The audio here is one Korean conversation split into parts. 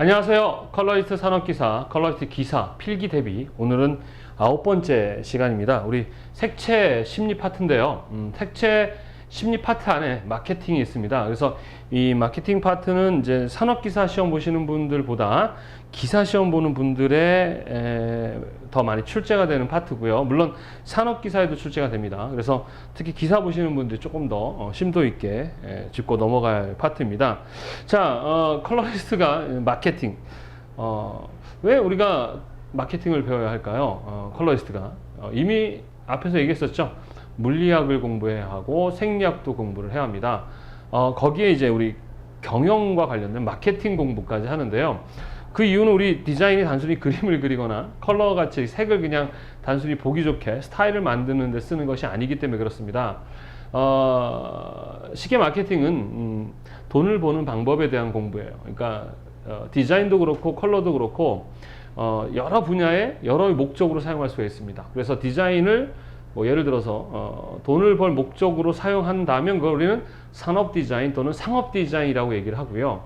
안녕하세요. 컬러리스트 산업기사, 컬러리스트 기사, 필기 대비. 오늘은 9번째 시간입니다. 우리 색채 심리 파트인데요. 색채 심리 파트 안에 마케팅이 있습니다. 그래서 이 마케팅 파트는 이제 산업기사 시험 보시는 분들보다 기사 시험 보는 분들의 더 많이 출제가 되는 파트고요. 물론 산업기사에도 출제가 됩니다. 그래서 특히 기사 보시는 분들이 조금 더 심도 있게 짚고 넘어갈 파트입니다. 자, 컬러리스트가 마케팅. 왜 우리가 마케팅을 배워야 할까요? 컬러리스트가. 이미 앞에서 얘기했었죠. 물리학을 공부해야 하고 생리학도 공부를 해야 합니다. 거기에 이제 우리 경영과 관련된 마케팅 공부까지 하는데요. 그 이유는 우리 디자인이 단순히 그림을 그리거나 컬러같이 색을 그냥 단순히 보기 좋게 스타일을 만드는 데 쓰는 것이 아니기 때문에 그렇습니다. 쉽게 마케팅은 돈을 버는 방법에 대한 공부예요. 그러니까 디자인도 그렇고 컬러도 그렇고 여러 분야에 여러 목적으로 사용할 수가 있습니다. 그래서 디자인을 뭐 예를 들어서 돈을 벌 목적으로 사용한다면 그걸 우리는 산업 디자인 또는 상업 디자인이라고 얘기를 하고요.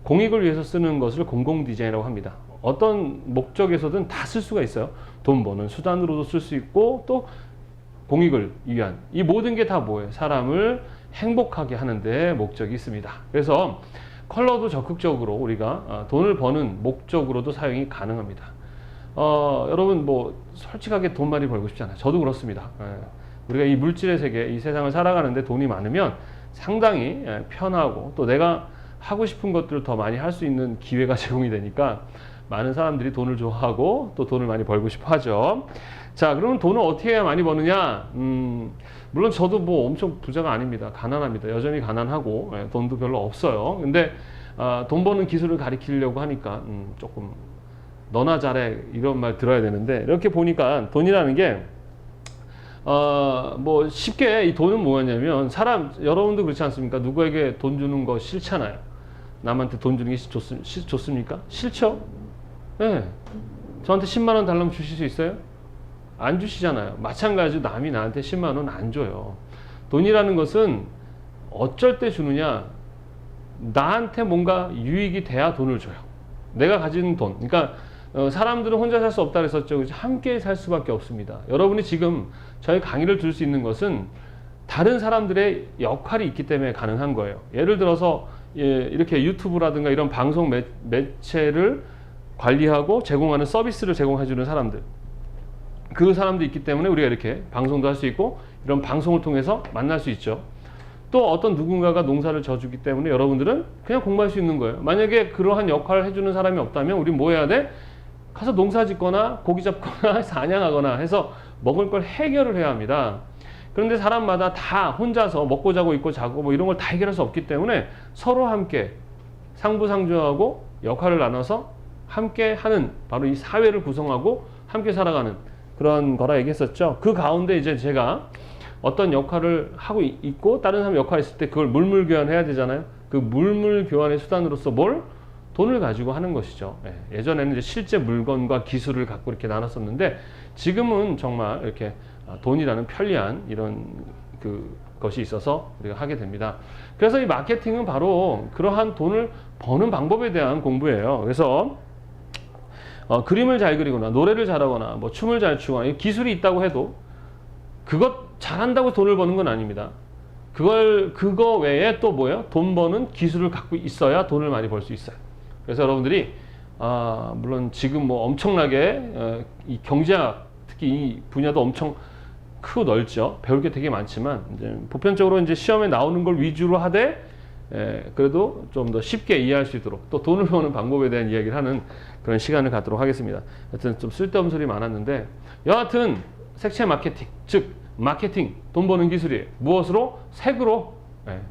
공익을 위해서 쓰는 것을 공공 디자인이라고 합니다. 어떤 목적에서든 다 쓸 수가 있어요. 돈 버는 수단으로도 쓸 수 있고 또 공익을 위한 이 모든 게 다 뭐예요? 사람을 행복하게 하는데 목적이 있습니다. 그래서 컬러도 적극적으로 우리가 돈을 버는 목적으로도 사용이 가능합니다. 여러분 뭐 솔직하게 돈 많이 벌고 싶잖아요. 저도 그렇습니다. 우리가 이 물질의 세계, 이 세상을 살아가는데 돈이 많으면 상당히 편하고 또 내가 하고 싶은 것들을 더 많이 할 수 있는 기회가 제공이 되니까 많은 사람들이 돈을 좋아하고 또 돈을 많이 벌고 싶어 하죠. 자, 그러면 돈을 어떻게 해야 많이 버느냐? 물론 저도 뭐 엄청 부자가 아닙니다. 가난합니다. 여전히 가난하고 돈도 별로 없어요. 근데 돈 버는 기술을 가리키려고 하니까 조금 너나 잘해 이런 말 들어야 되는데 이렇게 보니까 돈이라는 게 뭐 쉽게 이 돈은 뭐냐면 여러분도 그렇지 않습니까? 누구에게 돈 주는 거 싫잖아요. 남한테 돈 주는 게 좋습니까? 싫죠? 네. 저한테 10만 원 달라면 주실 수 있어요? 안 주시잖아요. 마찬가지로 남이 나한테 10만 원 안 줘요. 돈이라는 것은 어쩔 때 주느냐? 나한테 뭔가 유익이 돼야 돈을 줘요. 내가 가진 돈. 그러니까 사람들은 혼자 살 수 없다 그랬었죠. 함께 살 수밖에 없습니다. 여러분이 지금 저희 강의를 들을 수 있는 것은 다른 사람들의 역할이 있기 때문에 가능한 거예요. 예를 들어서 이렇게 유튜브라든가 이런 방송 매체를 관리하고 제공하는 서비스를 제공해주는 사람들. 그 사람도 있기 때문에 우리가 이렇게 방송도 할 수 있고 이런 방송을 통해서 만날 수 있죠. 또 어떤 누군가가 농사를 져주기 때문에 여러분들은 그냥 공부할 수 있는 거예요. 만약에 그러한 역할을 해주는 사람이 없다면 우리 뭐 해야 돼? 가서 농사 짓거나 고기 잡거나 사냥하거나 해서 먹을 걸 해결을 해야 합니다. 그런데 사람마다 다 혼자서 먹고 자고 입고 자고 뭐 이런 걸 다 해결할 수 없기 때문에 서로 함께 상부상조하고 역할을 나눠서 함께 하는 바로 이 사회를 구성하고 함께 살아가는 그런 거라 얘기했었죠. 그 가운데 이제 제가 어떤 역할을 하고 있고 다른 사람 역할이 있을 때 그걸 물물교환해야 되잖아요. 그 물물교환의 수단으로서 돈을 가지고 하는 것이죠. 예전에는 이제 실제 물건과 기술을 갖고 이렇게 나눴었는데 지금은 정말 이렇게 돈이라는 편리한 이런 것이 있어서 우리가 하게 됩니다. 그래서 이 마케팅은 바로 그러한 돈을 버는 방법에 대한 공부예요. 그래서 그림을 잘 그리거나 노래를 잘하거나 뭐 춤을 잘 추거나 기술이 있다고 해도 그것 잘한다고 돈을 버는 건 아닙니다. 그거 외에 또 뭐예요? 돈 버는 기술을 갖고 있어야 돈을 많이 벌 수 있어요. 그래서 여러분들이 물론 지금 뭐 엄청나게 이 경제학 특히 이 분야도 엄청 크고 넓죠. 배울 게 되게 많지만 이제 보편적으로 이제 시험에 나오는 걸 위주로 하되 그래도 좀 더 쉽게 이해할 수 있도록 또 돈을 버는 방법에 대한 이야기를 하는 그런 시간을 갖도록 하겠습니다. 하여튼 좀 쓸데없는 소리 많았는데 여하튼 색채 마케팅 즉 마케팅 돈 버는 기술이에요. 무엇으로? 색으로.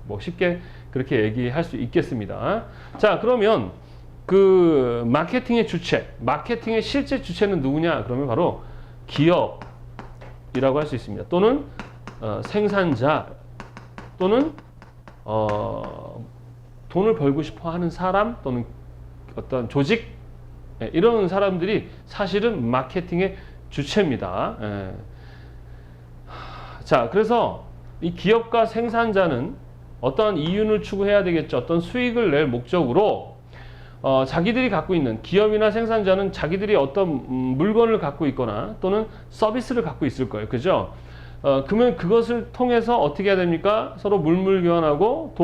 뭐 쉽게 그렇게 얘기할 수 있겠습니다. 자, 그러면 그 마케팅의 주체, 마케팅의 실제 주체는 누구냐? 그러면 바로 기업이라고 할 수 있습니다. 또는 생산자 또는 돈을 벌고 싶어 하는 사람 또는 어떤 조직 이런 사람들이 사실은 마케팅의 주체입니다. 자, 그래서 이 기업과 생산자는 어떠한 이윤을 추구해야 되겠죠. 어떤 수익을 낼 목적으로 자기들이 갖고 있는 기업이나 생산자는 자기들이 어떤 물건을 갖고 있거나 또는 서비스를 갖고 있을 거예요. 그죠? 그러면 그것을 통해서 어떻게 해야 됩니까? 서로 물물 교환하고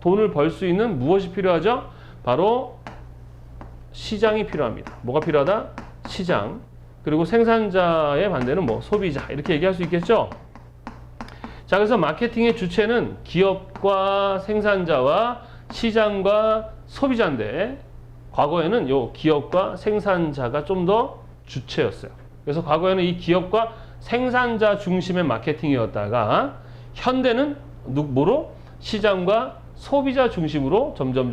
돈을 벌 수 있는 무엇이 필요하죠? 바로 시장이 필요합니다. 뭐가 필요하다? 시장. 그리고 생산자의 반대는 뭐 소비자 이렇게 얘기할 수 있겠죠? 자, 그래서 마케팅의 주체는 기업과 생산자와 시장과 소비자인데 과거에는 요 기업과 생산자가 좀 더 주체였어요. 그래서 과거에는 이 기업과 생산자 중심의 마케팅이었다가 현대는 뭐로? 시장과 소비자 중심으로 점점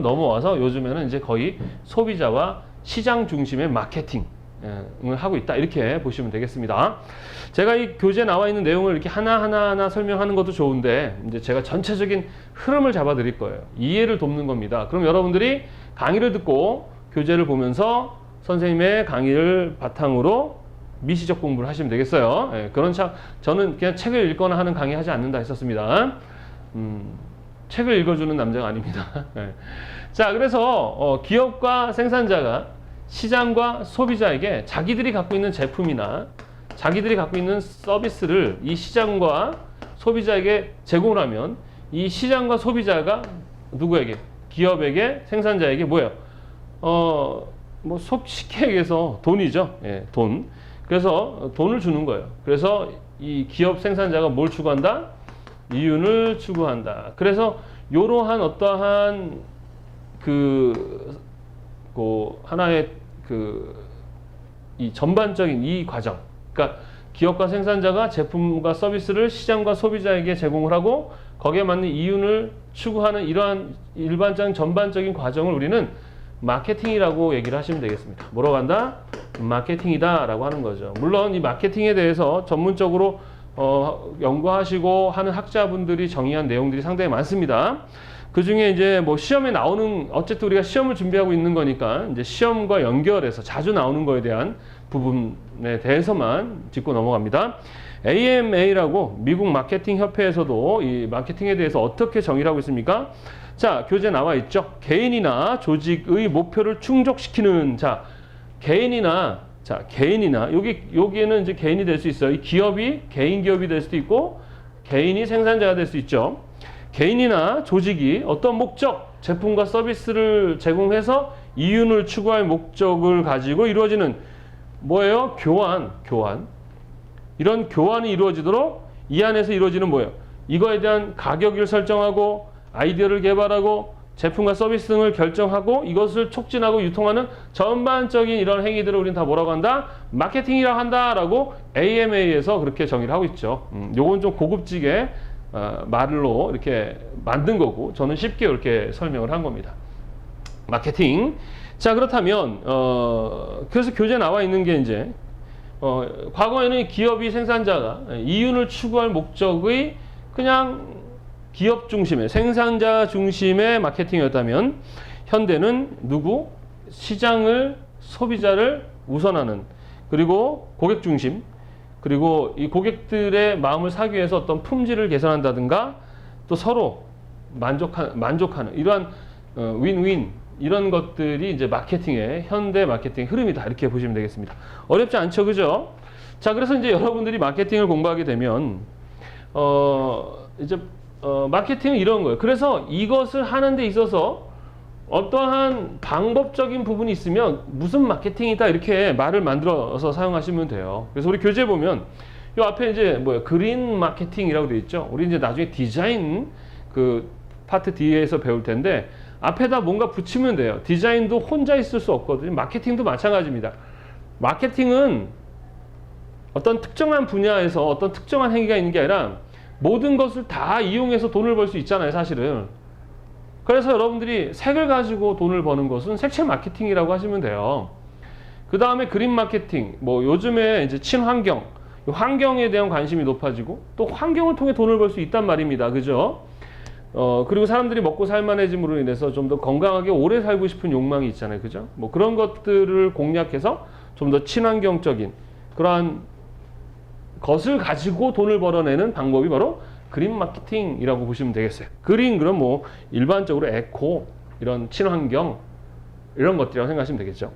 넘어와서 요즘에는 이제 거의 소비자와 시장 중심의 마케팅을 하고 있다. 이렇게 보시면 되겠습니다. 제가 이 교재에 나와 있는 내용을 이렇게 하나하나 설명하는 것도 좋은데 이제 제가 전체적인 흐름을 잡아 드릴 거예요. 이해를 돕는 겁니다. 그럼 여러분들이 강의를 듣고 교재를 보면서 선생님의 강의를 바탕으로 미시적 공부를 하시면 되겠어요. 예, 저는 그냥 책을 읽거나 하는 강의 하지 않는다 했었습니다. 책을 읽어주는 남자가 아닙니다. 예. 자, 그래서 기업과 생산자가 시장과 소비자에게 자기들이 갖고 있는 제품이나 자기들이 갖고 있는 서비스를 이 시장과 소비자에게 제공을 하면 이 시장과 소비자가 누구에게? 기업에게, 생산자에게 뭐예요? 뭐 쉽게 얘기해서 돈이죠. 예, 돈. 그래서 돈을 주는 거예요. 그래서 이 기업 생산자가 뭘 추구한다? 이윤을 추구한다. 그래서 이러한 어떠한 하나의 이 전반적인 이 과정. 그러니까 기업과 생산자가 제품과 서비스를 시장과 소비자에게 제공을 하고 거기에 맞는 이윤을 추구하는 이러한 일반적인 전반적인 과정을 우리는 마케팅이라고 얘기를 하시면 되겠습니다. 뭐라고 한다? 마케팅이다 라고 하는 거죠. 물론 이 마케팅에 대해서 전문적으로 연구하시고 하는 학자분들이 정의한 내용들이 상당히 많습니다. 그 중에 이제 뭐 시험에 나오는, 어쨌든 우리가 시험을 준비하고 있는 거니까 이제 시험과 연결해서 자주 나오는 거에 대한 부분에 대해서만 짚고 넘어갑니다. AMA라고 미국 마케팅 협회에서도 이 마케팅에 대해서 어떻게 정의를 하고 있습니까? 자, 교재에 나와 있죠. 개인이나 조직의 목표를 충족시키는, 개인이나 여기에는 이제 개인이 될 수 있어요. 이 기업이 개인 기업이 될 수도 있고 개인이 생산자가 될 수 있죠. 개인이나 조직이 어떤 목적, 제품과 서비스를 제공해서 이윤을 추구할 목적을 가지고 이루어지는 뭐예요? 교환. 이런 교환이 이루어지도록 이 안에서 이루어지는 뭐예요? 이거에 대한 가격을 설정하고 아이디어를 개발하고 제품과 서비스 등을 결정하고 이것을 촉진하고 유통하는 전반적인 이런 행위들을 우리는 다 뭐라고 한다? 마케팅이라고 한다라고 AMA에서 그렇게 정의를 하고 있죠. 요건 좀 고급지게 말로 이렇게 만든 거고 저는 쉽게 이렇게 설명을 한 겁니다. 마케팅. 자, 그렇다면 그래서 교재에 나와 있는 게 이제 과거에는 기업이 생산자가 이윤을 추구할 목적의 그냥 기업 중심의 생산자 중심의 마케팅이었다면 현대는 시장을 소비자를 우선하는 그리고 고객 중심 그리고 이 고객들의 마음을 사기 위해서 어떤 품질을 개선한다든가 또 서로 만족하는 이러한 윈윈 이런 것들이 이제 현대 마케팅 흐름이다 이렇게 보시면 되겠습니다. 어렵지 않죠, 그죠? 자, 그래서 이제 여러분들이 마케팅을 공부하게 되면 마케팅은 이런 거예요. 그래서 이것을 하는 데 있어서 어떠한 방법적인 부분이 있으면 무슨 마케팅이다 이렇게 말을 만들어서 사용하시면 돼요. 그래서 우리 교재 보면 이 앞에 이제 그린 마케팅이라고 되어 있죠. 우리 이제 나중에 디자인 파트 D에서 배울 텐데 앞에다 뭔가 붙이면 돼요. 디자인도 혼자 있을 수 없거든요. 마케팅도 마찬가지입니다. 마케팅은 어떤 특정한 분야에서 어떤 특정한 행위가 있는 게 아니라 모든 것을 다 이용해서 돈을 벌 수 있잖아요, 사실은. 그래서 여러분들이 색을 가지고 돈을 버는 것은 색채 마케팅이라고 하시면 돼요. 그 다음에 그린 마케팅, 요즘에 이제 친환경, 환경에 대한 관심이 높아지고 또 환경을 통해 돈을 벌 수 있단 말입니다. 그죠? 그리고 사람들이 먹고 살만해짐으로 인해서 좀 더 건강하게 오래 살고 싶은 욕망이 있잖아요. 그죠? 그런 것들을 공략해서 좀 더 친환경적인 그러한 것을 가지고 돈을 벌어내는 방법이 바로 그린 마케팅이라고 보시면 되겠어요. 그린 그럼 일반적으로 에코, 이런 친환경 이런 것들이라고 생각하시면 되겠죠.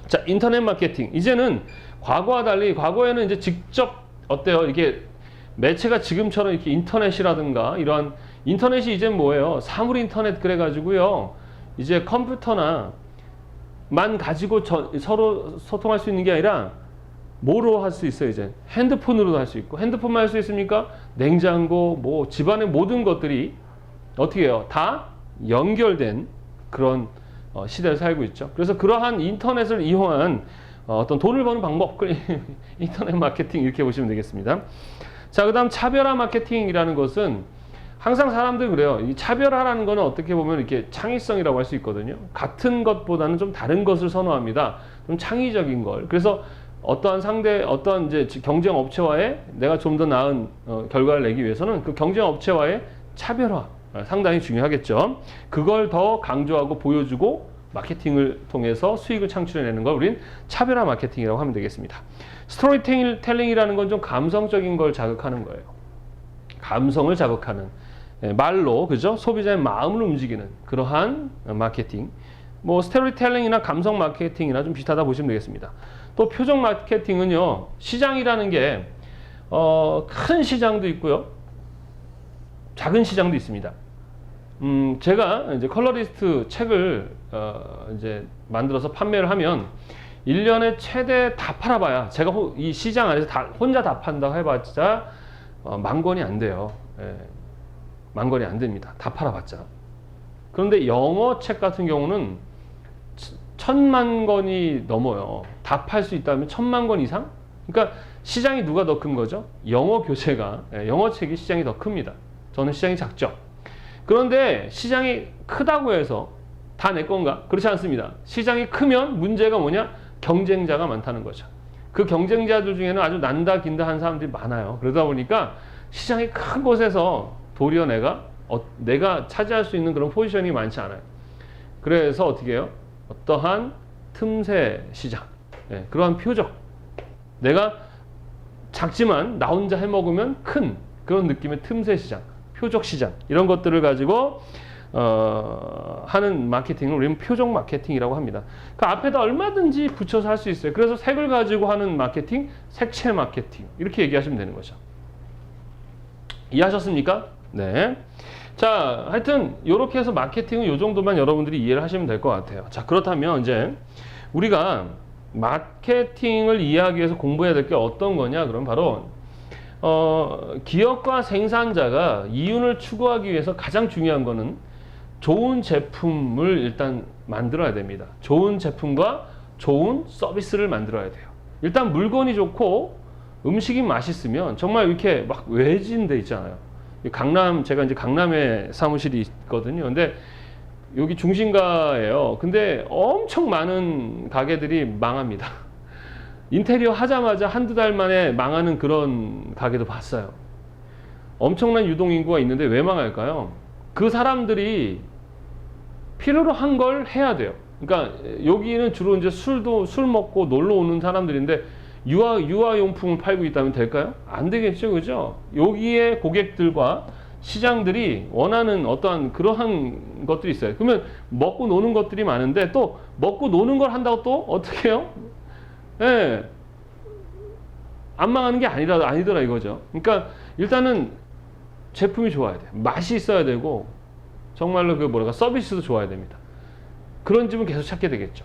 자, 인터넷 마케팅. 이제는 과거와 달리 과거에는 이제 직접 어때요? 이게 매체가 지금처럼 이렇게 인터넷이라든가 이러한 인터넷이 이제 뭐예요? 사물 인터넷 그래가지고요. 이제 컴퓨터나 만 가지고 서로 소통할 수 있는 게 아니라 뭐로 할 수 있어요? 이제 핸드폰으로도 할 수 있고 핸드폰만 할 수 있습니까? 냉장고, 뭐 집안의 모든 것들이 어떻게 해요? 다 연결된 그런 시대를 살고 있죠. 그래서 그러한 인터넷을 이용한 어떤 돈을 버는 방법, 인터넷 마케팅 이렇게 보시면 되겠습니다. 자, 그 다음 차별화 마케팅이라는 것은 항상 사람들 그래요. 이 차별화라는 거는 어떻게 보면 이렇게 창의성이라고 할 수 있거든요. 같은 것보다는 좀 다른 것을 선호합니다. 좀 창의적인 걸. 그래서 어떠한 이제 경쟁 업체와의 내가 좀 더 나은 결과를 내기 위해서는 그 경쟁 업체와의 차별화 상당히 중요하겠죠. 그걸 더 강조하고 보여주고 마케팅을 통해서 수익을 창출해내는 걸 우린 차별화 마케팅이라고 하면 되겠습니다. 스토리텔링이라는 건 좀 감성적인 걸 자극하는 거예요. 감성을 자극하는 말로 그죠? 소비자의 마음을 움직이는 그러한 마케팅. 뭐 스토리텔링이나 감성 마케팅이나 좀 비슷하다 보시면 되겠습니다. 또 표적 마케팅은요. 시장이라는 게 큰 시장도 있고요. 작은 시장도 있습니다. 제가 이제 컬러리스트 책을 이제 만들어서 판매를 하면 1년에 최대 다 팔아봐야 제가 이 시장 안에서 혼자 다 판다고 해봤자 10,000권이 안 돼요. 예, 10,000권이 안 됩니다. 다 팔아봤자. 그런데 영어 책 같은 경우는 10,000,000권이 넘어요. 다 팔 수 있다면 10,000,000권 이상? 그러니까 시장이 누가 더 큰 거죠? 영어 교재가, 영어 책이 시장이 더 큽니다. 저는 시장이 작죠. 그런데 시장이 크다고 해서 다 내 건가? 그렇지 않습니다. 시장이 크면 문제가 뭐냐? 경쟁자가 많다는 거죠. 그 경쟁자들 중에는 아주 난다 긴다 한 사람들이 많아요. 그러다 보니까 시장이 큰 곳에서 도리어 내가 차지할 수 있는 그런 포지션이 많지 않아요. 그래서 어떻게 해요? 어떠한 틈새 시장, 그러한 표적, 내가 작지만 나 혼자 해먹으면 큰 그런 느낌의 틈새 시장, 표적 시장 이런 것들을 가지고 하는 마케팅을 우리는 표적 마케팅이라고 합니다. 그 앞에다 얼마든지 붙여서 할 수 있어요. 그래서 색을 가지고 하는 마케팅, 색채 마케팅 이렇게 얘기하시면 되는 거죠. 이해하셨습니까? 네. 자, 하여튼 이렇게 해서 마케팅은 이 정도만 여러분들이 이해를 하시면 될 것 같아요. 자, 그렇다면 이제 우리가 마케팅을 이해하기 위해서 공부해야 될 게 어떤 거냐? 그럼 바로 기업과 생산자가 이윤을 추구하기 위해서 가장 중요한 거는 좋은 제품을 일단 만들어야 됩니다. 좋은 제품과 좋은 서비스를 만들어야 돼요. 일단 물건이 좋고 음식이 맛있으면 정말 이렇게 막 외진데 있잖아요. 제가 이제 강남에 사무실이 있거든요. 근데 여기 중심가예요. 근데 엄청 많은 가게들이 망합니다. 인테리어 하자마자 한두 달 만에 망하는 그런 가게도 봤어요. 엄청난 유동인구가 있는데 왜 망할까요? 그 사람들이 필요로 한 걸 해야 돼요. 그러니까 여기는 주로 이제 술 먹고 놀러 오는 사람들인데 유아용품을 팔고 있다면 될까요? 안 되겠죠, 그죠? 여기에 고객들과 시장들이 원하는 어떠한 그러한 것들이 있어요. 그러면 먹고 노는 것들이 많은데 또 먹고 노는 걸 한다고 또 어떻게 해요? 예. 안 망하는 게 아니더라 이거죠. 그러니까 일단은 제품이 좋아야 돼요. 맛이 있어야 되고 정말로 서비스도 좋아야 됩니다. 그런 집은 계속 찾게 되겠죠.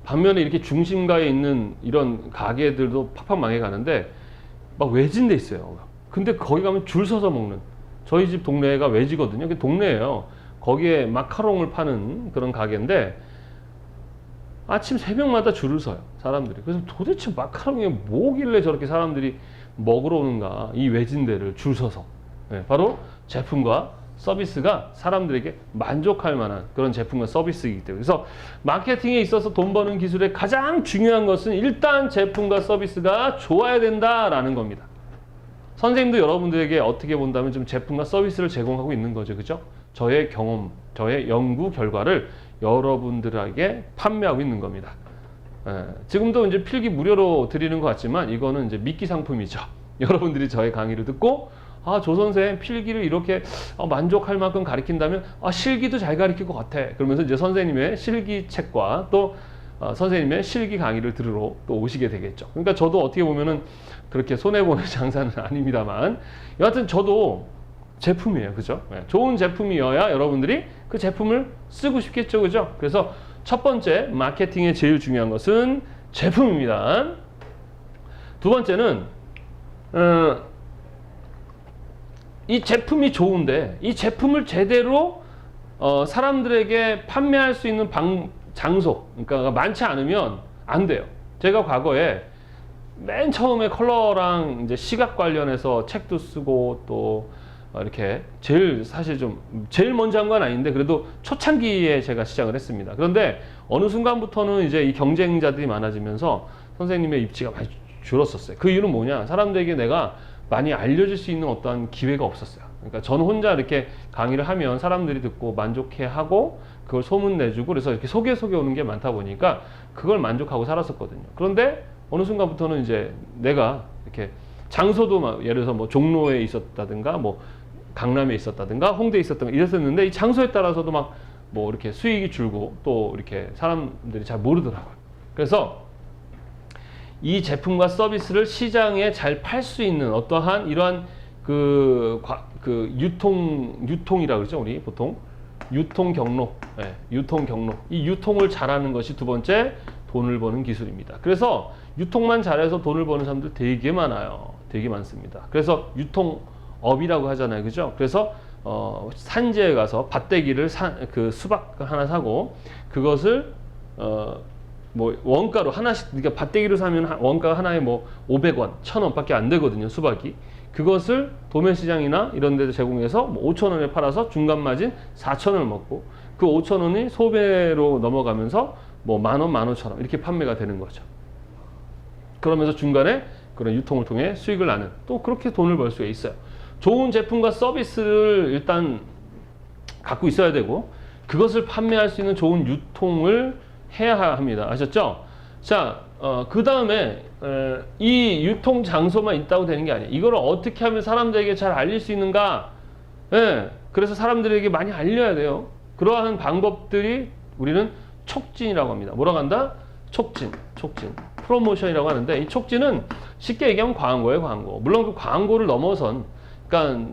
반면에 이렇게 중심가에 있는 이런 가게들도 팍팍 망해가는데 막 외진 데 있어요. 근데 거기 가면 줄 서서 먹는, 저희 집 동네가 외지거든요. 그 동네예요. 거기에 마카롱을 파는 그런 가게인데 아침 새벽마다 줄을 서요, 사람들이. 그래서 도대체 마카롱이 뭐길래 저렇게 사람들이 먹으러 오는가, 이 외진 데를 줄 서서. 바로 제품과 서비스가 사람들에게 만족할 만한 그런 제품과 서비스이기 때문에. 그래서 마케팅에 있어서 돈 버는 기술의 가장 중요한 것은 일단 제품과 서비스가 좋아야 된다라는 겁니다. 선생님도 여러분들에게 어떻게 본다면 좀 제품과 서비스를 제공하고 있는 거죠. 그죠? 저의 경험, 저의 연구 결과를 여러분들에게 판매하고 있는 겁니다. 지금도 이제 필기 무료로 드리는 것 같지만 이거는 이제 미끼 상품이죠. 여러분들이 저의 강의를 듣고 아, 조 선생 필기를 이렇게 만족할 만큼 가르친다면 실기도 잘 가르칠 것 같아. 그러면서 이제 선생님의 실기 책과 또 선생님의 실기 강의를 들으러 또 오시게 되겠죠. 그러니까 저도 어떻게 보면은 그렇게 손해보는 장사는 아닙니다만, 여하튼 저도 제품이에요. 그죠? 네, 좋은 제품이어야 여러분들이 그 제품을 쓰고 싶겠죠. 그죠? 그래서 첫 번째, 마케팅의 제일 중요한 것은 제품입니다. 두 번째는, 이 제품이 좋은데, 이 제품을 제대로, 사람들에게 판매할 수 있는 장소, 그러니까 많지 않으면 안 돼요. 제가 과거에 맨 처음에 컬러랑 이제 시각 관련해서 책도 쓰고 또 이렇게 사실 제일 먼저 한 건 아닌데 그래도 초창기에 제가 시작을 했습니다. 그런데 어느 순간부터는 이제 이 경쟁자들이 많아지면서 선생님의 입지가 많이 줄었었어요. 그 이유는 뭐냐? 사람들에게 내가 많이 알려줄 수 있는 어떠한 기회가 없었어요. 그러니까 저는 혼자 이렇게 강의를 하면 사람들이 듣고 만족해하고 그걸 소문내주고 그래서 이렇게 소개 오는 게 많다 보니까 그걸 만족하고 살았었거든요. 그런데 어느 순간부터는 이제 내가 이렇게 장소도 막 예를 들어서 뭐 종로에 있었다든가 뭐 강남에 있었다든가 홍대에 있었다든가 이랬었는데 이 장소에 따라서도 막 뭐 이렇게 수익이 줄고 또 이렇게 사람들이 잘 모르더라고요. 그래서 이 제품과 서비스를 시장에 잘 팔 수 있는 어떠한 이러한 유통이라고 그러죠. 우리 보통 유통 경로, 네, 유통 경로. 이 유통을 잘하는 것이 두 번째 돈을 버는 기술입니다. 그래서 유통만 잘해서 돈을 버는 사람들 되게 많아요. 되게 많습니다. 그래서 유통업이라고 하잖아요. 그죠? 그래서 산지에 가서 밭대기를 수박 하나 사고 그것을 뭐 원가로 하나씩, 그러니까 밭대기로 사면 원가 하나에 뭐 500원, 1000원 밖에 안 되거든요. 수박이. 그것을 도매시장이나 이런 데도 제공해서 뭐 5,000원에 팔아서 중간 마진 4,000원을 먹고 그 5,000원이 소배로 넘어가면서 뭐 10,000원, 15,000원 이렇게 판매가 되는 거죠. 그러면서 중간에 그런 유통을 통해 수익을 나는, 또 그렇게 돈을 벌 수가 있어요. 좋은 제품과 서비스를 일단 갖고 있어야 되고 그것을 판매할 수 있는 좋은 유통을 해야 합니다. 아셨죠? 자, 그 다음에 이 유통 장소만 있다고 되는 게 아니에요. 이걸 어떻게 하면 사람들에게 잘 알릴 수 있는가? 예, 그래서 사람들에게 많이 알려야 돼요. 그러한 방법들이 우리는 촉진이라고 합니다. 뭐라고 한다? 촉진. 프로모션이라고 하는데 이 촉진은 쉽게 얘기하면 광고예요, 광고. 물론 그 광고를 넘어선, 그러니까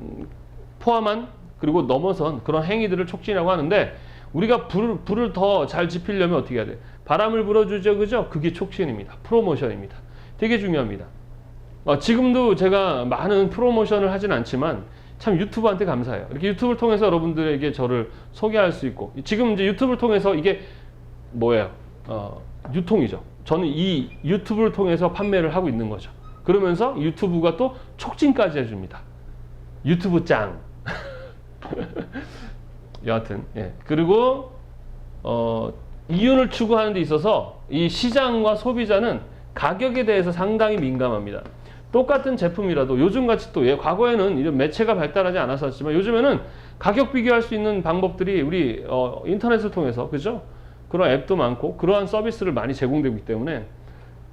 포함한 그리고 넘어선 그런 행위들을 촉진이라고 하는데 우리가 불을 더 잘 지피려면 어떻게 해야 돼? 바람을 불어주죠, 그죠? 그게 촉진입니다. 프로모션입니다. 되게 중요합니다. 지금도 제가 많은 프로모션을 하진 않지만 참 유튜브한테 감사해요. 이렇게 유튜브를 통해서 여러분들에게 저를 소개할 수 있고 지금 이제 유튜브를 통해서 이게 뭐예요? 유통이죠. 저는 이 유튜브를 통해서 판매를 하고 있는 거죠. 그러면서 유튜브가 또 촉진까지 해줍니다. 유튜브 짱. 여하튼, 예. 그리고, 이윤을 추구하는 데 있어서 이 시장과 소비자는 가격에 대해서 상당히 민감합니다. 똑같은 제품이라도 요즘같이 또, 과거에는 이런 매체가 발달하지 않았었지만 요즘에는 가격 비교할 수 있는 방법들이 우리, 인터넷을 통해서, 그죠? 그런 앱도 많고 그러한 서비스를 많이 제공되고 있기 때문에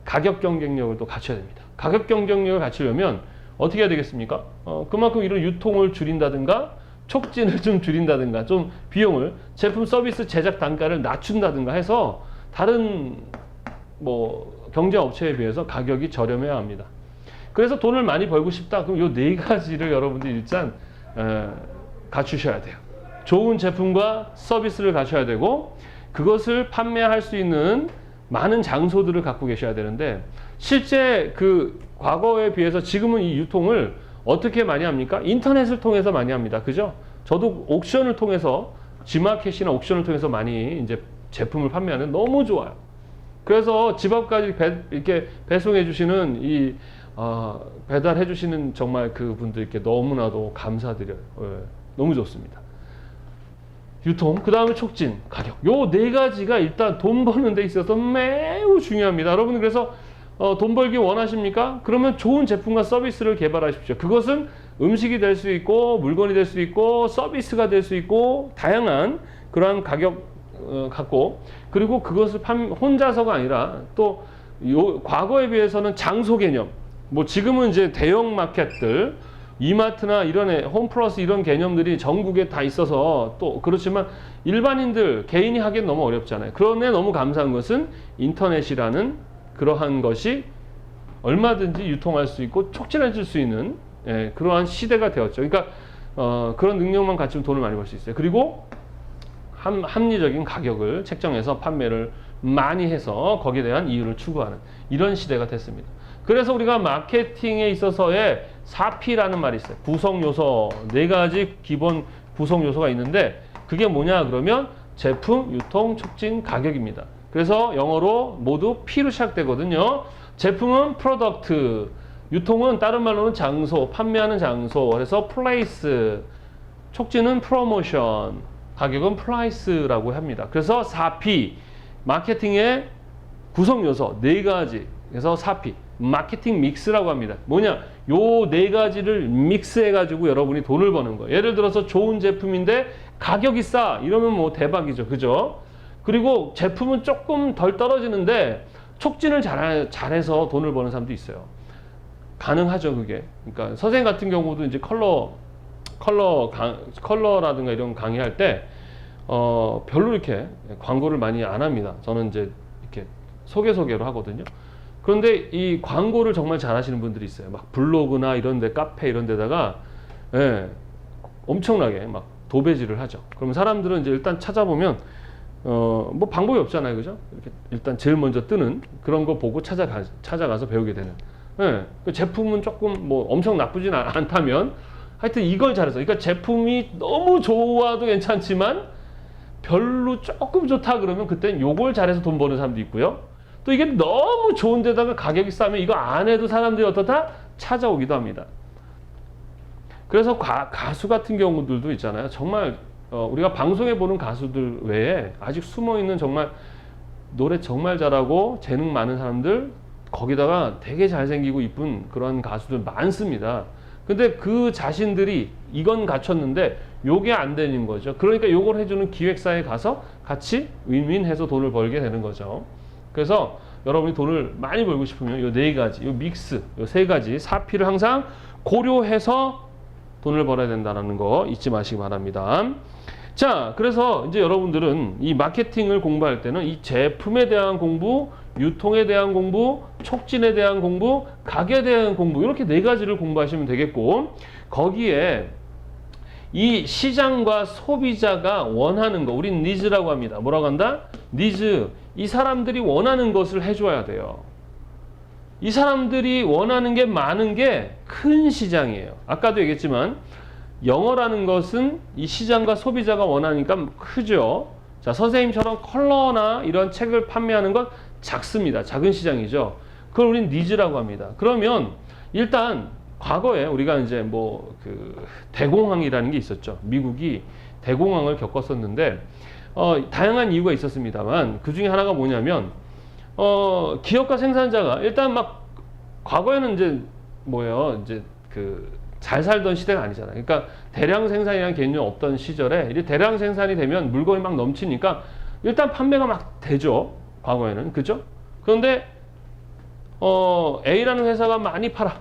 가격 경쟁력을 또 갖춰야 됩니다. 가격 경쟁력을 갖추려면 어떻게 해야 되겠습니까? 그만큼 이런 유통을 줄인다든가 촉진을 좀 줄인다든가 좀 비용을 제품 서비스 제작 단가를 낮춘다든가 해서 다른 뭐 경쟁업체에 비해서 가격이 저렴해야 합니다. 그래서 돈을 많이 벌고 싶다. 그럼 요 네 가지를 여러분들이 일단 갖추셔야 돼요. 좋은 제품과 서비스를 갖춰야 되고 그것을 판매할 수 있는 많은 장소들을 갖고 계셔야 되는데 실제 그 과거에 비해서 지금은 이 유통을 어떻게 많이 합니까? 인터넷을 통해서 많이 합니다. 그죠? 저도 옥션을 통해서 G마켓이나 옥션을 통해서 많이 이제 제품을 판매하는 너무 좋아요. 그래서 집 앞까지 이렇게 배송해 주시는 배달해 주시는 정말 그 분들께 너무나도 감사드려요. 예, 너무 좋습니다. 유통, 그 다음에 촉진, 가격. 요 네 가지가 일단 돈 버는 데 있어서 매우 중요합니다. 여러분 그래서 돈 벌기 원하십니까? 그러면 좋은 제품과 서비스를 개발하십시오. 그것은 음식이 될 수 있고 물건이 될 수 있고 서비스가 될 수 있고 다양한 그러한 가격 갖고 그리고 그것을 혼자서가 아니라 또 과거에 비해서는 장소 개념. 뭐 지금은 이제 대형 마켓들 이마트나 이런 홈플러스 이런 개념들이 전국에 다 있어서 또 그렇지만 일반인들 개인이 하기엔 너무 어렵잖아요. 그런데 너무 감사한 것은 인터넷이라는 그러한 것이 얼마든지 유통할 수 있고 촉진해줄 수 있는 그러한 시대가 되었죠. 그러니까 그런 능력만 갖추면 돈을 많이 벌 수 있어요. 그리고 합리적인 가격을 책정해서 판매를 많이 해서 거기에 대한 이윤을 추구하는 이런 시대가 됐습니다. 그래서 우리가 마케팅에 있어서의 4P라는 말이 있어요. 구성 요소 4가지 기본 구성 요소가 있는데 그게 뭐냐 그러면 제품, 유통, 촉진, 가격입니다. 그래서 영어로 모두 P로 시작되거든요. 제품은 프로덕트, 유통은 다른 말로는 장소, 판매하는 장소, 그래서 플레이스, 촉진은 프로모션, 가격은 프라이스라고 합니다. 그래서 4P, 마케팅의 구성 요소 4가지, 그래서 4P, 마케팅 믹스라고 합니다. 뭐냐? 요 4가지를 믹스해가지고 여러분이 돈을 버는 거예요. 예를 들어서 좋은 제품인데 가격이 싸, 이러면 뭐 대박이죠. 그죠? 그리고 제품은 조금 덜 떨어지는데 촉진을 잘해서 돈을 버는 사람도 있어요. 가능하죠, 그게. 그러니까 선생님 같은 경우도 이제 컬러라든가 이런 강의할 때 별로 이렇게 광고를 많이 안 합니다. 저는 이제 이렇게 소개로 하거든요. 그런데 이 광고를 정말 잘하시는 분들이 있어요. 막 블로그나 이런 데, 카페 이런 데다가 엄청나게 막 도배질을 하죠. 그러면 사람들은 이제 일단 찾아보면 뭐 방법이 없잖아요, 그죠? 이렇게 일단 제일 먼저 뜨는 그런 거 보고 찾아가서 배우게 되는. 그 제품은 조금 뭐 엄청 나쁘진 않다면 하여튼 이걸 잘해서, 그러니까 제품이 너무 좋아도 괜찮지만 별로 조금 좋다 그러면 그땐 요걸 잘해서 돈 버는 사람도 있고요. 또 이게 너무 좋은 데다가 가격이 싸면 이거 안 해도 사람들이 어떻다? 찾아오기도 합니다. 그래서 가수 같은 경우들도 있잖아요. 정말 우리가 방송에 보는 가수들 외에 아직 숨어있는 정말 노래 정말 잘하고 재능 많은 사람들, 거기다가 되게 잘생기고 이쁜 그런 가수들 많습니다. 근데 그 자신들이 이건 갖췄는데 요게 안 되는 거죠. 그러니까 요걸 해주는 기획사에 가서 같이 윈윈해서 돈을 벌게 되는 거죠. 그래서 여러분이 돈을 많이 벌고 싶으면 요 4가지, 요 믹스, 요 3가지 4P를 항상 고려해서 돈을 벌어야 된다는 거 잊지 마시기 바랍니다. 자, 그래서 이제 여러분들은 이 마케팅을 공부할 때는 이 제품에 대한 공부, 유통에 대한 공부, 촉진에 대한 공부, 가격에 대한 공부, 이렇게 4가지를 공부하시면 되겠고, 거기에 이 시장과 소비자가 원하는 거, 우린 니즈라고 합니다. 뭐라고 한다? 니즈. 이 사람들이 원하는 것을 해줘야 돼요. 이 사람들이 원하는 게 많은 게 큰 시장이에요. 아까도 얘기했지만 영어라는 것은 이 시장과 소비자가 원하니까 크죠. 자, 선생님처럼 컬러나 이런 책을 판매하는 건 작습니다. 작은 시장이죠. 그걸 우린 니즈라고 합니다. 그러면 일단 과거에 우리가 이제 뭐 그 대공황이라는 게 있었죠. 미국이 대공황을 겪었었는데 다양한 이유가 있었습니다만 그 중에 하나가 뭐냐면 기업과 생산자가 일단 막 과거에는 이제 뭐예요, 이제 그 잘 살던 시대가 아니잖아요. 그러니까 대량 생산이라는 개념이 없던 시절에 이제 대량 생산이 되면 물건이 막 넘치니까 일단 판매가 막 되죠. 과거에는. 그죠? 그런데 A라는 회사가 많이 팔아.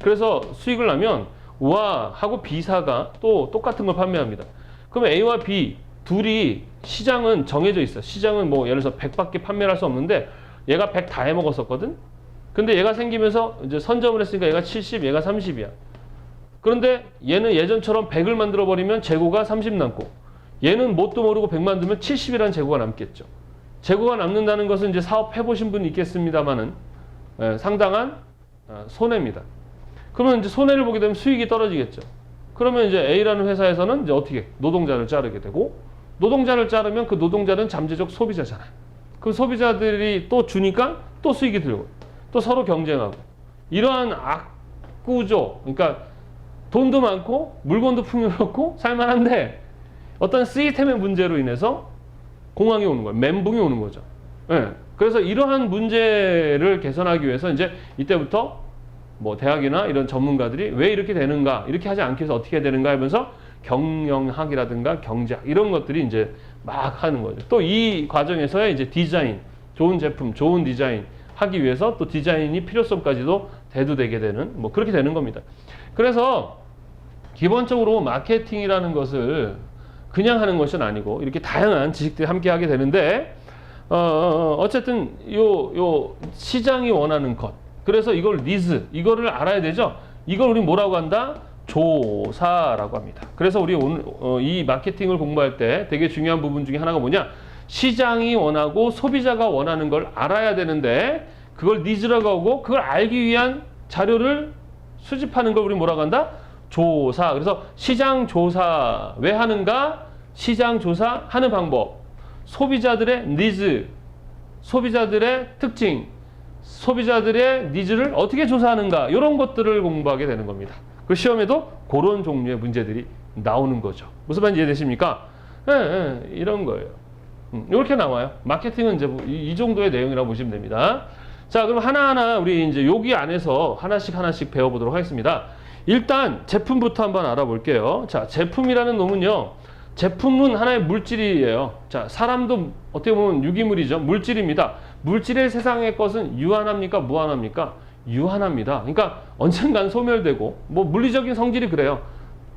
그래서 수익을 나면 와 하고 B사가 또 똑같은 걸 판매합니다. 그러면 A와 B 둘이 시장은 정해져 있어. 시장은 뭐 예를 들어서 100밖에 판매를 할 수 없는데 얘가 100 다 해먹었었거든. 근데 얘가 생기면서 이제 선점을 했으니까 얘가 70, 얘가 30이야. 그런데 얘는 예전처럼 100을 만들어 버리면 재고가 30 남고, 얘는 뭣도 모르고 100 만들면 70이라는 재고가 남겠죠. 재고가 남는다는 것은 이제 사업해 보신 분이 있겠습니다만은 상당한 손해입니다. 그러면 이제 손해를 보게 되면 수익이 떨어지겠죠. 그러면 이제 A라는 회사에서는 이제 어떻게 노동자를 자르게 되고, 노동자를 자르면 그 노동자는 잠재적 소비자잖아요. 그 소비자들이 또 주니까 또 수익이 들고 또 서로 경쟁하고, 이러한 악구조, 그러니까 돈도 많고 물건도 풍요롭고 살만한데 어떤 시스템의 문제로 인해서 공황이 오는 거예요. 멘붕이 오는 거죠. 그래서 이러한 문제를 개선하기 위해서 이제 이때부터 뭐 대학이나 이런 전문가들이 왜 이렇게 되는가, 이렇게 하지 않기 위해서 어떻게 해야 되는가 하면서 경영학이라든가 경제학 이런 것들이 이제 막 하는 거죠. 또 이 과정에서의 이제 디자인, 좋은 제품, 좋은 디자인 하기 위해서 또 디자인이 필요성까지도 대두되게 되는 뭐 그렇게 되는 겁니다. 그래서 기본적으로 마케팅이라는 것을 그냥 하는 것은 아니고 이렇게 다양한 지식들이 함께 하게 되는데 어쨌든 요 시장이 원하는 것, 그래서 이걸 니즈, 이거를 알아야 되죠. 이걸 우리 뭐라고 한다? 조사라고 합니다. 그래서 우리 오늘 이 마케팅을 공부할 때 되게 중요한 부분 중에 하나가 뭐냐? 시장이 원하고 소비자가 원하는 걸 알아야 되는데 그걸 니즈라고 하고 그걸 알기 위한 자료를 수집하는 걸 우리 뭐라고 한다? 조사. 그래서 시장 조사 왜 하는가? 시장 조사 하는 방법, 소비자들의 니즈, 소비자들의 특징, 소비자들의 니즈를 어떻게 조사하는가, 이런 것들을 공부하게 되는 겁니다. 그 시험에도 그런 종류의 문제들이 나오는 거죠. 무슨 말인지 이해되십니까? 이런 거예요. 이렇게 나와요. 마케팅은 이제 이 정도의 내용이라고 보시면 됩니다. 자, 그럼 하나하나 우리 이제 여기 안에서 하나씩 배워보도록 하겠습니다. 일단 제품부터 한번 알아볼게요. 자, 제품이라는 놈은요, 제품은 하나의 물질이에요. 자, 사람도 어떻게 보면 유기물이죠. 물질입니다. 물질의 세상의 것은 유한합니까? 무한합니까? 유한합니다. 그러니까 언젠간 소멸되고, 뭐 물리적인 성질이 그래요.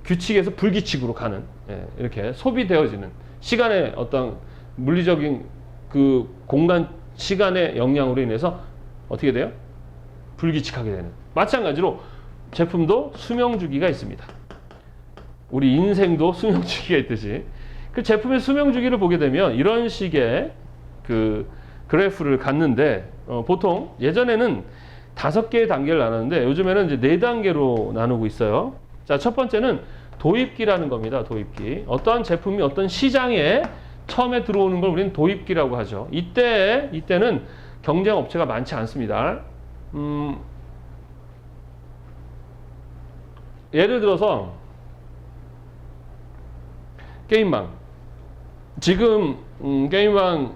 규칙에서 불규칙으로 가는, 이렇게 소비되어지는 시간의 어떤 물리적인 그 공간, 시간의 영향으로 인해서 어떻게 돼요? 불규칙하게 되는. 마찬가지로 제품도 수명주기가 있습니다. 우리 인생도 수명주기가 있듯이 그 제품의 수명주기를 보게 되면 이런 식의 그 그래프를 갖는데 보통 예전에는 5개의 단계를 나눴는데 요즘에는 이제 4단계로 나누고 있어요. 자, 첫 번째는 도입기라는 겁니다. 도입기. 어떠한 제품이 어떤 시장에 처음에 들어오는 걸 우리는 도입기라고 하죠. 이때는 경쟁 업체가 많지 않습니다. 예를 들어서 게임방. 지금 게임방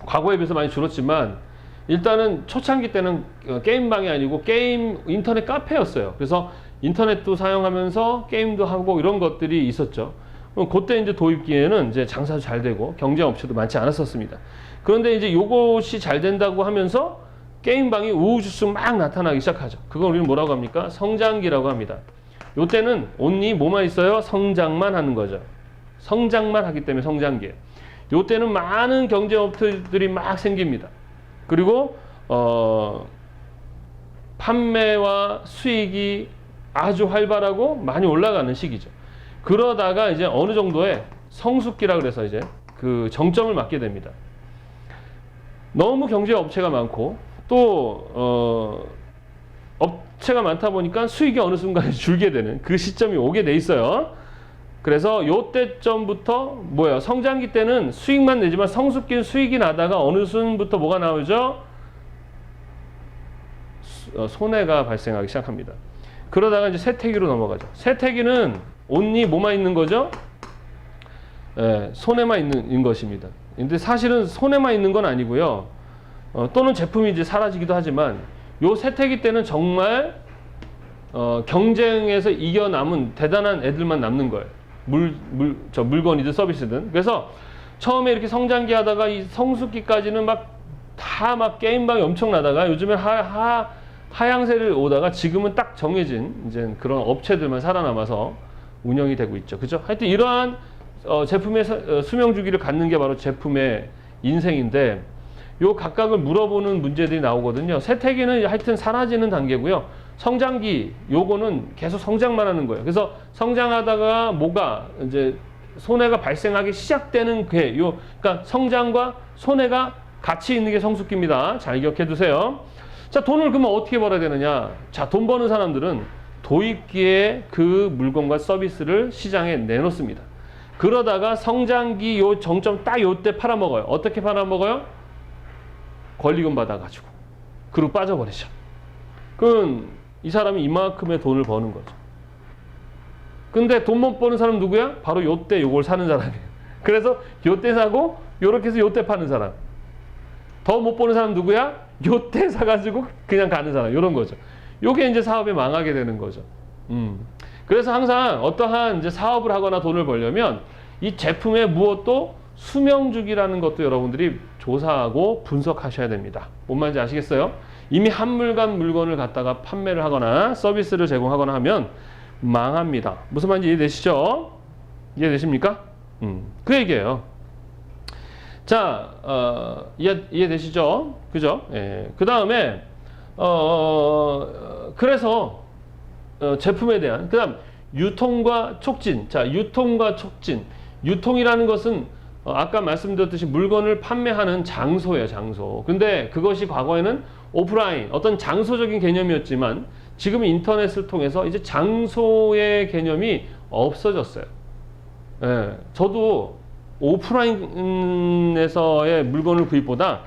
과거에 비해서 많이 줄었지만 일단은 초창기 때는 게임방이 아니고 게임 인터넷 카페였어요. 그래서 인터넷도 사용하면서 게임도 하고 이런 것들이 있었죠. 그때 이제 도입기에는 이제 장사도 잘 되고 경쟁 업체도 많지 않았었습니다. 그런데 이제 요것이 잘 된다고 하면서 게임방이 우후죽순 막 나타나기 시작하죠. 그걸 우리는 뭐라고 합니까? 성장기라고 합니다. 요때는 온리 뭐만 있어요? 성장만 하는 거죠. 성장만 하기 때문에 성장기예요. 요때는 많은 경쟁 업체들이 막 생깁니다. 그리고 판매와 수익이 아주 활발하고 많이 올라가는 시기죠. 그러다가 이제 어느 정도의 성숙기라 그래서 이제 그 정점을 맞게 됩니다. 너무 경쟁 업체가 많고 또 업체가 많다 보니까 수익이 어느 순간에 줄게 되는 그 시점이 오게 돼 있어요. 그래서 요때점부터 뭐예요? 성장기 때는 수익만 내지만 성숙기는 수익이 나다가 어느 순부터 뭐가 나오죠? 손해가 발생하기 시작합니다. 그러다가 이제 쇠퇴기로 넘어가죠. 쇠퇴기는 온리 뭐만 있는 거죠? 손해만 있는 것입니다. 근데 사실은 손해만 있는 건 아니고요. 또는 제품이 이제 사라지기도 하지만 요 쇠퇴기 때는 정말 경쟁에서 이겨 남은 대단한 애들만 남는 거예요. 물건이든 서비스든. 그래서 처음에 이렇게 성장기 하다가 이 성숙기까지는 막 게임방이 엄청나다가 요즘엔 하향세를 오다가 지금은 딱 정해진 이제 그런 업체들만 살아남아서 운영이 되고 있죠. 그죠? 하여튼 이러한 제품의 수명 주기를 갖는 게 바로 제품의 인생인데 요 각각을 물어보는 문제들이 나오거든요. 쇠퇴기는 하여튼 사라지는 단계고요. 성장기, 요거는 계속 성장만 하는 거예요. 그래서 성장하다가 뭐가 이제 손해가 발생하기 시작되는 그러니까 성장과 손해가 같이 있는 게 성숙기입니다. 잘 기억해 두세요. 자, 돈을 그러면 어떻게 벌어야 되느냐? 자, 돈 버는 사람들은 도입기에 그 물건과 서비스를 시장에 내놓습니다. 그러다가 성장기 요 정점 딱 요때 팔아먹어요. 어떻게 팔아먹어요? 권리금 받아가지고. 그리고 빠져버리죠. 그럼 이 사람이 이만큼의 돈을 버는 거죠. 근데 돈 못 버는 사람 누구야? 바로 요때 요걸 사는 사람이에요. 그래서 요때 사고 요렇게 해서 요때 파는 사람. 더 못 버는 사람 누구야? 요때 사가지고 그냥 가는 사람. 요런 거죠. 요게 이제 사업이 망하게 되는 거죠. 그래서 항상 어떠한 이제 사업을 하거나 돈을 벌려면 이 제품의 무엇도 수명주기라는 것도 여러분들이 조사하고 분석하셔야 됩니다. 뭔 말인지 아시겠어요? 이미 한물간 물건을 갖다가 판매를 하거나 서비스를 제공하거나 하면 망합니다. 무슨 말인지 이해되시죠? 이해되십니까? 그 얘기예요. 자, 이해되시죠? 그죠? 예. 그 다음에, 그래서, 제품에 대한, 그 다음, 유통과 촉진. 자, 유통과 촉진. 유통이라는 것은, 아까 말씀드렸듯이 물건을 판매하는 장소예요, 장소. 근데 그것이 과거에는 오프라인, 어떤 장소적인 개념이었지만, 지금 인터넷을 통해서 이제 장소의 개념이 없어졌어요. 예. 저도 오프라인에서의 물건을 구입보다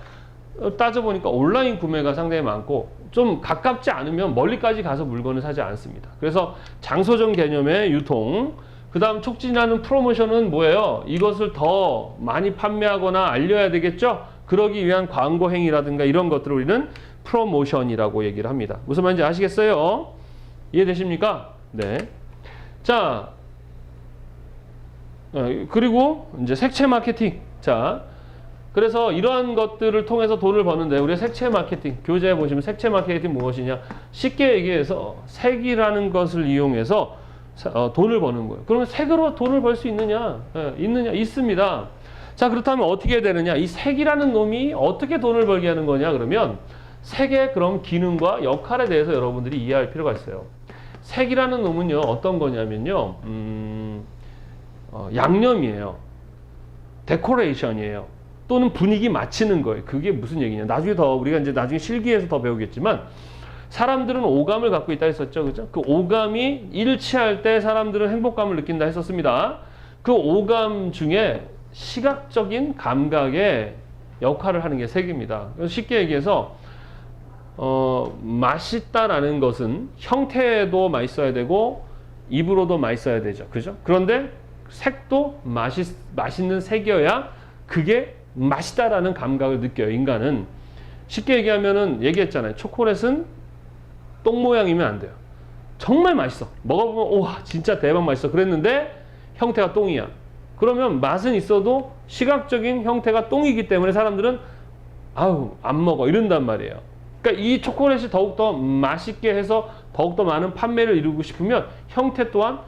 따져보니까 온라인 구매가 상당히 많고 좀 가깝지 않으면 멀리까지 가서 물건을 사지 않습니다. 그래서 장소적 개념의 유통, 그 다음 촉진하는 프로모션은 뭐예요? 이것을 더 많이 판매하거나 알려야 되겠죠? 그러기 위한 광고 행위라든가 이런 것들을 우리는 프로모션이라고 얘기를 합니다. 무슨 말인지 아시겠어요? 이해되십니까? 네. 자, 그리고 이제 색채 마케팅. 자, 그래서 이러한 것들을 통해서 돈을 버는데 우리가 색채 마케팅, 교재에 보시면 색채 마케팅 무엇이냐? 쉽게 얘기해서 색이라는 것을 이용해서 돈을 버는 거예요. 그러면 색으로 돈을 벌 수 있느냐? 있느냐? 있습니다. 자, 그렇다면 어떻게 되느냐? 이 색이라는 놈이 어떻게 돈을 벌게 하는 거냐? 그러면 색의 그런 기능과 역할에 대해서 여러분들이 이해할 필요가 있어요. 색이라는 놈은요, 어떤 거냐면요, 양념이에요. 데코레이션이에요. 또는 분위기 맞추는 거예요. 그게 무슨 얘기냐? 나중에 우리가 이제 나중에 실기에서 더 배우겠지만, 사람들은 오감을 갖고 있다 했었죠. 그죠? 그 오감이 일치할 때 사람들은 행복감을 느낀다 했었습니다. 그 오감 중에 시각적인 감각의 역할을 하는 게 색입니다. 그래서 쉽게 얘기해서, 맛있다라는 것은 형태도 맛있어야 되고, 입으로도 맛있어야 되죠. 그죠? 그런데 색도 맛있는 색이어야 그게 맛있다라는 감각을 느껴요, 인간은. 쉽게 얘기하면은, 얘기했잖아요. 초콜릿은 똥 모양이면 안 돼요. 정말 맛있어. 먹어보면, 우와, 진짜 대박 맛있어. 그랬는데, 형태가 똥이야. 그러면 맛은 있어도 시각적인 형태가 똥이기 때문에 사람들은, 아우, 안 먹어. 이런단 말이에요. 그러니까 이 초콜릿이 더욱더 맛있게 해서 더욱더 많은 판매를 이루고 싶으면 형태 또한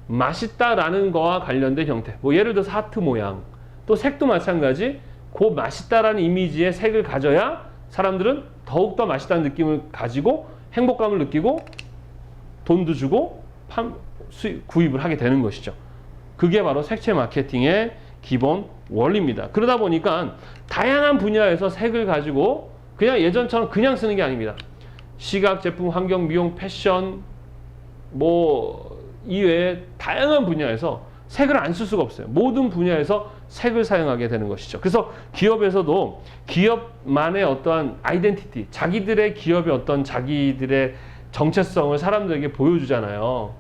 맛있다라는 거와 관련된 형태. 뭐 예를 들어서 하트 모양. 또 색도 마찬가지. 그 맛있다라는 이미지의 색을 가져야 사람들은 더욱더 맛있다는 느낌을 가지고 행복감을 느끼고 돈도 주고 구입을 하게 되는 것이죠. 그게 바로 색채 마케팅의 기본 원리입니다. 그러다 보니까 다양한 분야에서 색을 가지고 그냥 예전처럼 그냥 쓰는 게 아닙니다. 시각, 제품, 환경, 미용, 패션 뭐 이외에 다양한 분야에서 색을 안 쓸 수가 없어요. 모든 분야에서 색을 사용하게 되는 것이죠. 그래서 기업에서도 기업만의 어떠한 아이덴티티, 자기들의 기업의 어떤 자기들의 정체성을 사람들에게 보여주잖아요.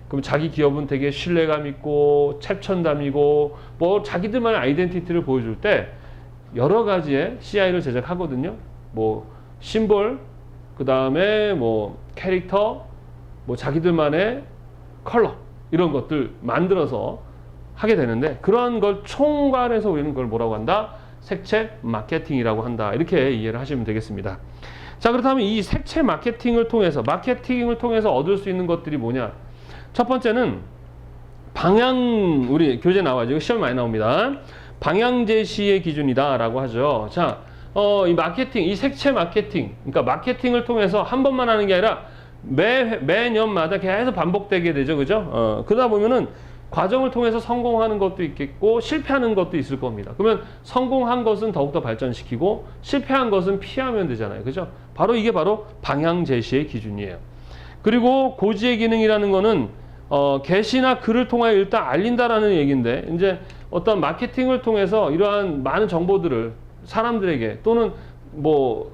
그럼 자기 기업은 되게 신뢰감 있고 최첨단이고 뭐 자기들만의 아이덴티티를 보여줄 때 여러 가지의 CI를 제작하거든요. 뭐 심볼, 그 다음에 뭐 캐릭터, 뭐 자기들만의 컬러 이런 것들 만들어서 하게 되는데 그러한 걸 총괄해서 우리는 그걸 뭐라고 한다? 색채 마케팅이라고 한다. 이렇게 이해를 하시면 되겠습니다. 자, 그렇다면 이 색채 마케팅을 통해서 얻을 수 있는 것들이 뭐냐? 첫 번째는 방향, 우리 교재 나와죠. 시험 많이 나옵니다. 방향 제시의 기준이다라고 하죠. 자, 이 마케팅, 이 색채 마케팅, 그러니까 마케팅을 통해서 한 번만 하는 게 아니라 매년마다 계속 반복되게 되죠. 그죠? 그러다 보면은 과정을 통해서 성공하는 것도 있겠고 실패하는 것도 있을 겁니다. 그러면 성공한 것은 더욱더 발전시키고 실패한 것은 피하면 되잖아요. 그죠? 이게 바로 방향 제시의 기준이에요. 그리고 고지의 기능이라는 거는 게시나 글을 통하여 일단 알린다라는 얘기인데 이제 어떤 마케팅을 통해서 이러한 많은 정보들을 사람들에게 또는 뭐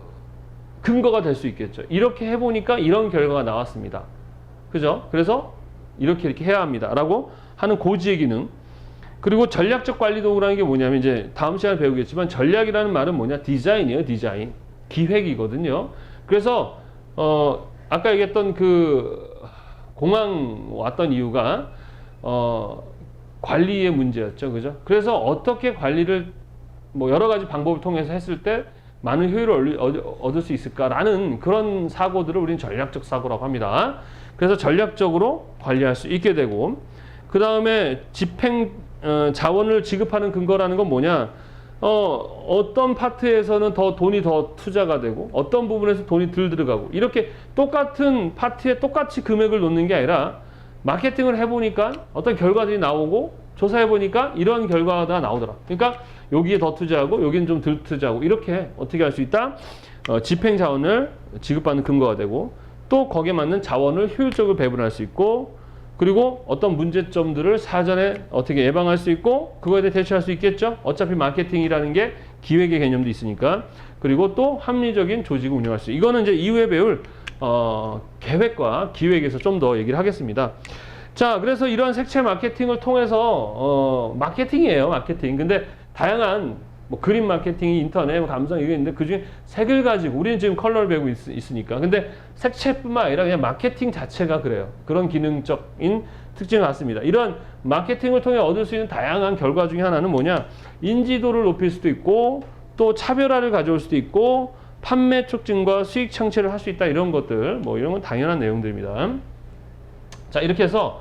근거가 될 수 있겠죠. 이렇게 해보니까 이런 결과가 나왔습니다. 그죠? 그래서 이렇게 해야 합니다. 라고 하는 고지의 기능. 그리고 전략적 관리 도구라는 게 뭐냐면 이제 다음 시간에 배우겠지만 전략이라는 말은 뭐냐? 디자인이에요. 디자인. 기획이거든요. 그래서 아까 얘기했던 그 공항 왔던 이유가 관리의 문제였죠. 그죠? 그래서 어떻게 관리를 뭐 여러 가지 방법을 통해서 했을 때 많은 효율을 얻을 수 있을까라는 그런 사고들을 우리는 전략적 사고라고 합니다. 그래서 전략적으로 관리할 수 있게 되고, 그 다음에 집행 자원을 지급하는 근거라는 건 뭐냐? 어떤 파트에서는 돈이 더 투자가 되고 어떤 부분에서 돈이 덜 들어가고, 이렇게 똑같은 파트에 똑같이 금액을 놓는 게 아니라 마케팅을 해보니까 어떤 결과들이 나오고 조사해보니까 이런 결과가 나오더라. 그러니까 여기에 더 투자하고 여기는 좀 덜 투자하고, 이렇게 어떻게 할 수 있다? 집행 자원을 지급받는 근거가 되고, 또 거기에 맞는 자원을 효율적으로 배분할 수 있고, 그리고 어떤 문제점들을 사전에 어떻게 예방할 수 있고 그거에 대해 대처할 수 있겠죠. 어차피 마케팅이라는 게 기획의 개념도 있으니까. 그리고 또 합리적인 조직을 운영할 수 있고, 이거는 이제 이후에 배울 계획과 기획에서 좀 더 얘기를 하겠습니다. 자, 그래서 이런 색채 마케팅을 통해서 마케팅이에요, 마케팅. 근데 다양한 뭐 그림 마케팅이 인터넷, 감성 이게 있는데 그 중에 색을 가지고 우리는 지금 컬러를 배우고 있으니까. 근데 색채뿐만 아니라 그냥 마케팅 자체가 그래요. 그런 기능적인 특징을 갖습니다. 이런 마케팅을 통해 얻을 수 있는 다양한 결과 중에 하나는 뭐냐? 인지도를 높일 수도 있고, 또 차별화를 가져올 수도 있고, 판매 촉진과 수익 창출을 할 수 있다. 이런 것들, 뭐 이런 건 당연한 내용들입니다. 자, 이렇게 해서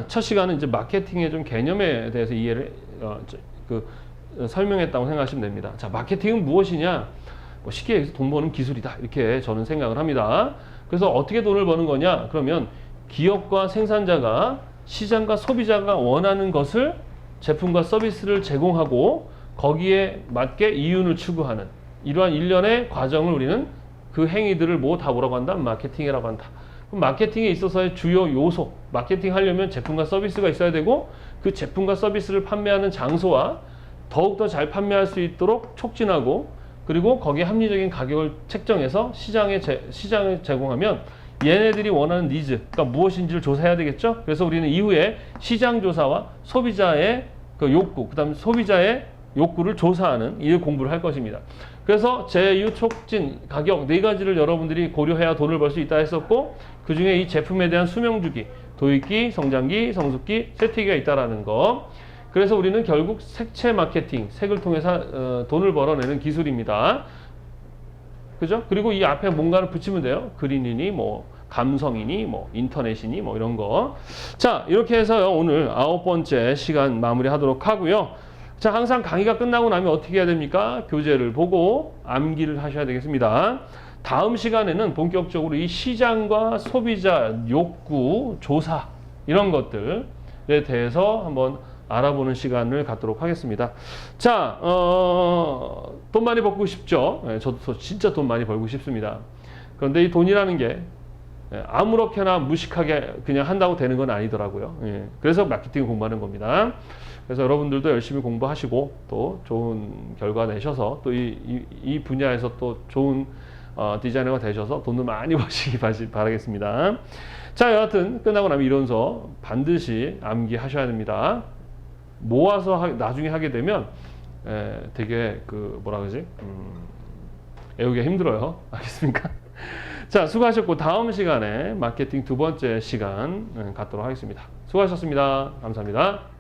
첫 시간은 이제 마케팅의 좀 개념에 대해서 이해를 설명했다고 생각하시면 됩니다. 자, 마케팅은 무엇이냐? 뭐 쉽게 얘기해서 돈 버는 기술이다. 이렇게 저는 생각을 합니다. 그래서 어떻게 돈을 버는 거냐? 그러면 기업과 생산자가 시장과 소비자가 원하는 것을, 제품과 서비스를 제공하고 거기에 맞게 이윤을 추구하는 이러한 일련의 과정을 우리는 그 행위들을 다 뭐라고 한다? 마케팅이라고 한다. 그럼 마케팅에 있어서의 주요 요소, 마케팅 하려면 제품과 서비스가 있어야 되고, 그 제품과 서비스를 판매하는 장소와 더욱더 잘 판매할 수 있도록 촉진하고, 그리고 거기에 합리적인 가격을 책정해서 시장을 제공하면 얘네들이 원하는 니즈, 그러니까 무엇인지를 조사해야 되겠죠. 그래서 우리는 이후에 시장 조사와 소비자의 그 욕구, 그 다음에 소비자의 욕구를 조사하는 이 공부를 할 것입니다. 그래서 제휴, 촉진, 가격 네 가지를 여러분들이 고려해야 돈을 벌 수 있다 했었고, 그 중에 이 제품에 대한 수명주기, 도입기, 성장기, 성숙기, 쇠퇴기가 있다라는 거. 그래서 우리는 결국 색채 마케팅, 색을 통해서 돈을 벌어내는 기술입니다. 그죠? 그리고 이 앞에 뭔가를 붙이면 돼요. 그린이니, 뭐 감성이니, 뭐 인터넷이니, 뭐 이런 거. 자, 이렇게 해서요, 오늘 9번째 시간 마무리하도록 하고요. 자, 항상 강의가 끝나고 나면 어떻게 해야 됩니까? 교재를 보고 암기를 하셔야 되겠습니다. 다음 시간에는 본격적으로 이 시장과 소비자 욕구 조사, 이런 것들에 대해서 한번 알아보는 시간을 갖도록 하겠습니다. 자, 돈 많이 벌고 싶죠? 네, 저도 진짜 돈 많이 벌고 싶습니다. 그런데 이 돈이라는 게 아무렇게나 무식하게 그냥 한다고 되는 건 아니더라고요. 예, 그래서 마케팅 공부하는 겁니다. 그래서 여러분들도 열심히 공부하시고 또 좋은 결과 내셔서 또 이 분야에서 또 좋은 디자이너가 되셔서 돈도 많이 버시기 바라겠습니다. 자, 여하튼 끝나고 나면 이론서 반드시 암기하셔야 됩니다. 모아서 나중에 하게 되면 되게 뭐라 그러지? 외우기가 힘들어요. 알겠습니까? 자, 수고하셨고 다음 시간에 마케팅 두 번째 시간 갖도록 하겠습니다. 수고하셨습니다. 감사합니다.